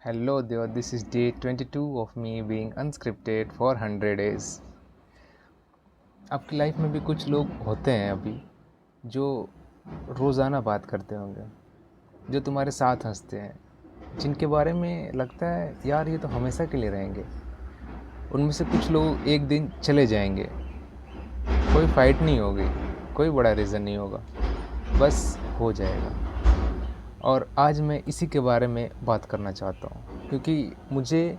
Hello there, this is day 22 of me being unscripted for 100 days. आपकी life में भी कुछ लोग होते हैं अभी जो रोज़ाना बात करते होंगे, जो तुम्हारे साथ हंसते हैं, जिनके बारे में लगता है यार ये तो हमेशा के लिए रहेंगे। उनमें से कुछ लोग एक दिन चले जाएंगे, कोई फाइट नहीं होगी, कोई बड़ा रीज़न नहीं होगा, बस हो जाएगा। और आज मैं इसी के बारे में बात करना चाहता हूँ क्योंकि मुझे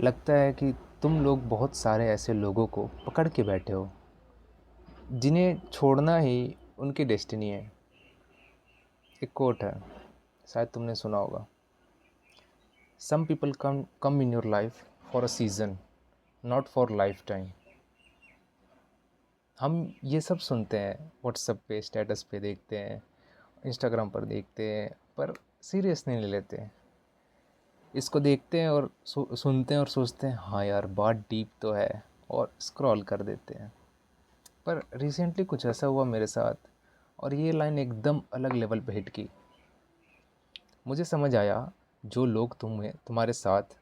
लगता है कि तुम लोग बहुत सारे ऐसे लोगों को पकड़ के बैठे हो जिन्हें छोड़ना ही उनकी डेस्टिनी है। एक कोट है, शायद तुमने सुना होगा, some people come in your life for a season, not for lifetime. हम ये सब सुनते हैं, व्हाट्सएप पे स्टेटस पे देखते हैं, इंस्टाग्राम पर देखते हैं, पर सीरियस नहीं ले लेते। इसको देखते हैं और सुनते हैं और सोचते हैं हाँ यार बात डीप तो है, और स्क्रॉल कर देते हैं। पर रिसेंटली कुछ ऐसा हुआ मेरे साथ और ये लाइन एकदम अलग लेवल पे हिट की। मुझे समझ आया जो लोग तुम्हारे साथ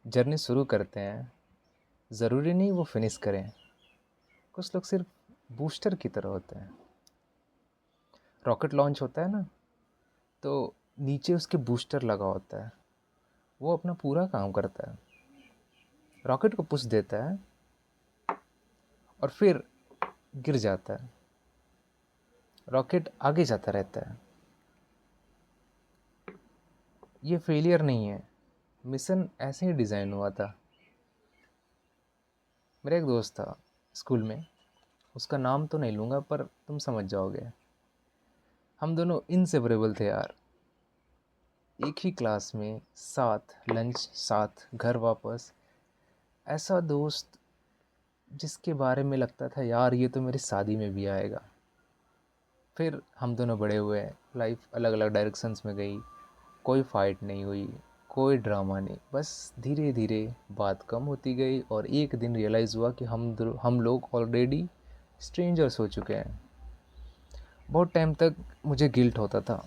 जर्नी शुरू करते हैं ज़रूरी नहीं वो फिनिश करें। कुछ लोग सिर्फ बूस्टर की तरह होते हैं। रॉकेट लॉन्च होता है ना, तो नीचे उसके बूस्टर लगा होता है, वो अपना पूरा काम करता है, रॉकेट को पुश देता है और फिर गिर जाता है। रॉकेट आगे जाता रहता है। ये फेलियर नहीं है, मिशन ऐसे ही डिज़ाइन हुआ था। मेरा एक दोस्त था स्कूल में, उसका नाम तो नहीं लूँगा पर तुम समझ जाओगे। हम दोनों इनसेपरेबल थे यार, एक ही क्लास में, साथ लंच, साथ घर वापस। ऐसा दोस्त जिसके बारे में लगता था यार ये तो मेरी शादी में भी आएगा। फिर हम दोनों बड़े हुए, लाइफ अलग अलग डायरेक्शंस में गई, कोई फाइट नहीं हुई, कोई ड्रामा नहीं, बस धीरे धीरे बात कम होती गई और एक दिन रियलाइज़ हुआ कि हम लोग ऑलरेडी स्ट्रेंजर्स हो चुके हैं। बहुत टाइम तक मुझे गिल्ट होता था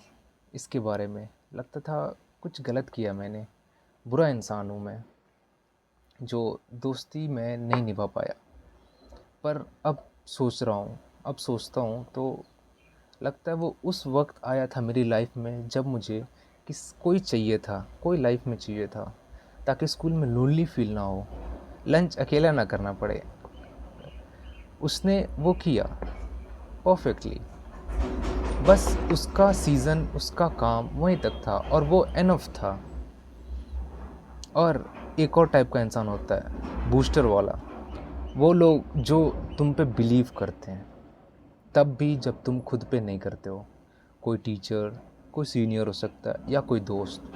इसके बारे में, लगता था कुछ गलत किया मैंने, बुरा इंसान हूँ मैं जो दोस्ती में नहीं निभा पाया। पर अब सोच रहा हूँ, अब सोचता हूँ तो लगता है वो उस वक्त आया था मेरी लाइफ में जब मुझे कोई चाहिए था, कोई लाइफ में चाहिए था, ताकि स्कूल में लोनली फील ना हो, लंच अकेला ना करना पड़े। उसने वो किया परफेक्टली। बस उसका सीज़न, उसका काम वहीं तक था और वो एनफ था। और एक और टाइप का इंसान होता है बूस्टर वाला, वो लोग जो तुम पे बिलीव करते हैं तब भी जब तुम खुद पे नहीं करते हो। कोई टीचर, कोई सीनियर हो सकता है, या कोई दोस्त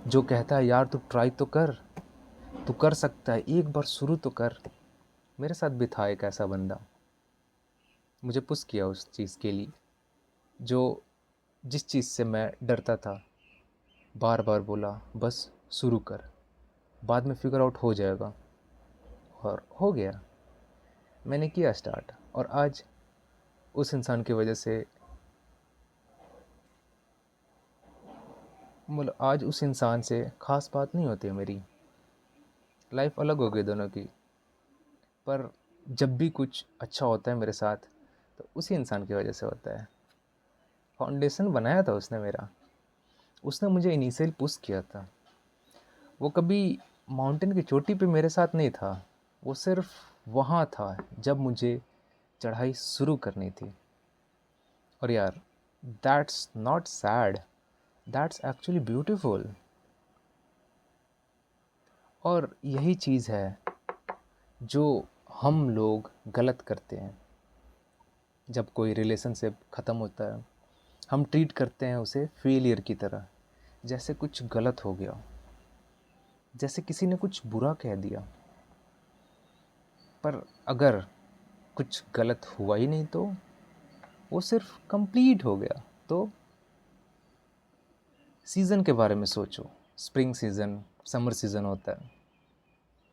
जो कहता है यार तू ट्राई तो कर, तू कर सकता है, एक बार शुरू तो कर। मेरे साथ भी था एक ऐसा बंदा, मुझे पुश किया उस चीज़ के लिए जो जिस चीज़ से मैं डरता था। बार बार बोला बस शुरू कर, बाद में फिगर आउट हो जाएगा, और हो गया। मैंने किया स्टार्ट और आज उस इंसान की वजह से, मतलब आज उस इंसान से ख़ास बात नहीं होती है मेरी, लाइफ अलग हो गई दोनों की। पर जब भी कुछ अच्छा होता है मेरे साथ तो उसी इंसान की वजह से होता है। फाउंडेशन बनाया था उसने मेरा, उसने मुझे इनिशियल पुश किया था। वो कभी माउंटेन की चोटी पे मेरे साथ नहीं था, वो सिर्फ वहाँ था जब मुझे चढ़ाई शुरू करनी थी। और यार that's not sad, that's actually beautiful. और यही चीज़ है जो हम लोग गलत करते हैं। जब कोई रिलेशनशिप ख़त्म होता है हम ट्रीट करते हैं उसे फेलियर की तरह, जैसे कुछ गलत हो गया, जैसे किसी ने कुछ बुरा कह दिया। पर अगर कुछ गलत हुआ ही नहीं तो वो सिर्फ कंप्लीट हो गया। तो सीज़न के बारे में सोचो, स्प्रिंग सीज़न, समर सीज़न होता है,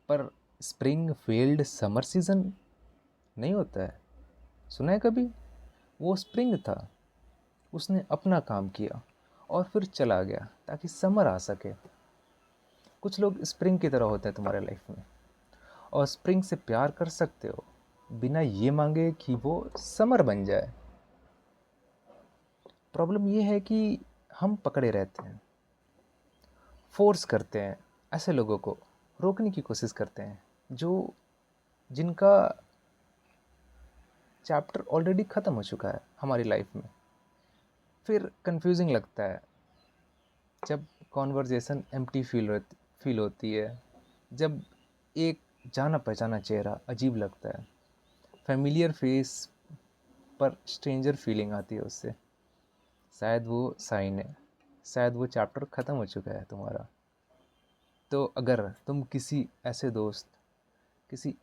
पर स्प्रिंग फेल्ड समर सीज़न नहीं होता है। सुना है कभी? वो स्प्रिंग था, उसने अपना काम किया और फिर चला गया ताकि समर आ सके। कुछ लोग स्प्रिंग की तरह होते हैं तुम्हारे लाइफ में, और स्प्रिंग से प्यार कर सकते हो बिना ये मांगे कि वो समर बन जाए। प्रॉब्लम ये है कि हम पकड़े रहते हैं, फोर्स करते हैं, ऐसे लोगों को रोकने की कोशिश करते हैं जो जिनका चैप्टर ऑलरेडी ख़त्म हो चुका है हमारी लाइफ में। फिर कंफ्यूजिंग लगता है जब कॉन्वर्जेसन एम्प्टी फील होती है, जब एक जाना पहचाना चेहरा अजीब लगता है, फेमिलियर फेस पर स्ट्रेंजर फीलिंग आती है उससे। शायद वो साइन है, शायद वो चैप्टर ख़त्म हो चुका है तुम्हारा। तो अगर तुम किसी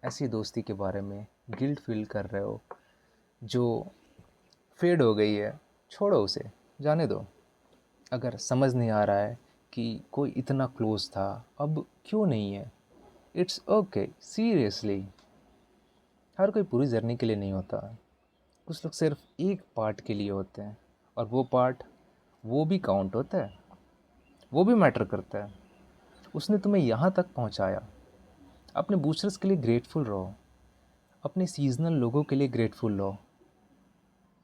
ऐसी दोस्ती के बारे में गिल्ट फील कर रहे हो जो फेड हो गई है, छोड़ो उसे, जाने दो। अगर समझ नहीं आ रहा है कि कोई इतना क्लोज था अब क्यों नहीं है, इट्स ओके, सीरियसली। हर कोई पूरी जर्नी के लिए नहीं होता, कुछ लोग सिर्फ एक पार्ट के लिए होते हैं, और वो पार्ट वो भी काउंट होता है, वो भी मैटर करता है। उसने तुम्हें यहाँ तक पहुँचाया। अपने बूस्टर्स के लिए ग्रेटफुल रहो, अपने सीजनल लोगों के लिए ग्रेटफुल रहो।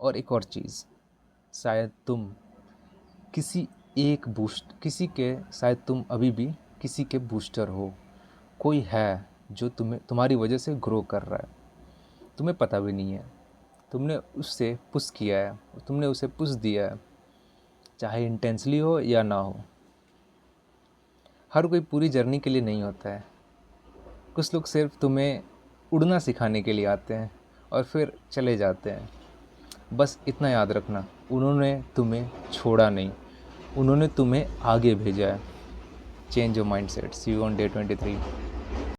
और एक और चीज़, शायद तुम किसी के शायद तुम अभी भी किसी के बूस्टर हो। कोई है जो तुम्हारी वजह से ग्रो कर रहा है, तुम्हें पता भी नहीं है। तुमने उससे पुश किया है, तुमने उसे पुश दिया है, चाहे इंटेंसली हो या ना हो। हर कोई पूरी जर्नी के लिए नहीं होता है। कुछ लोग सिर्फ तुम्हें उड़ना सिखाने के लिए आते हैं और फिर चले जाते हैं। बस इतना याद रखना, उन्होंने तुम्हें छोड़ा नहीं, उन्होंने तुम्हें आगे भेजा है। Change your mindset. See you on day 23।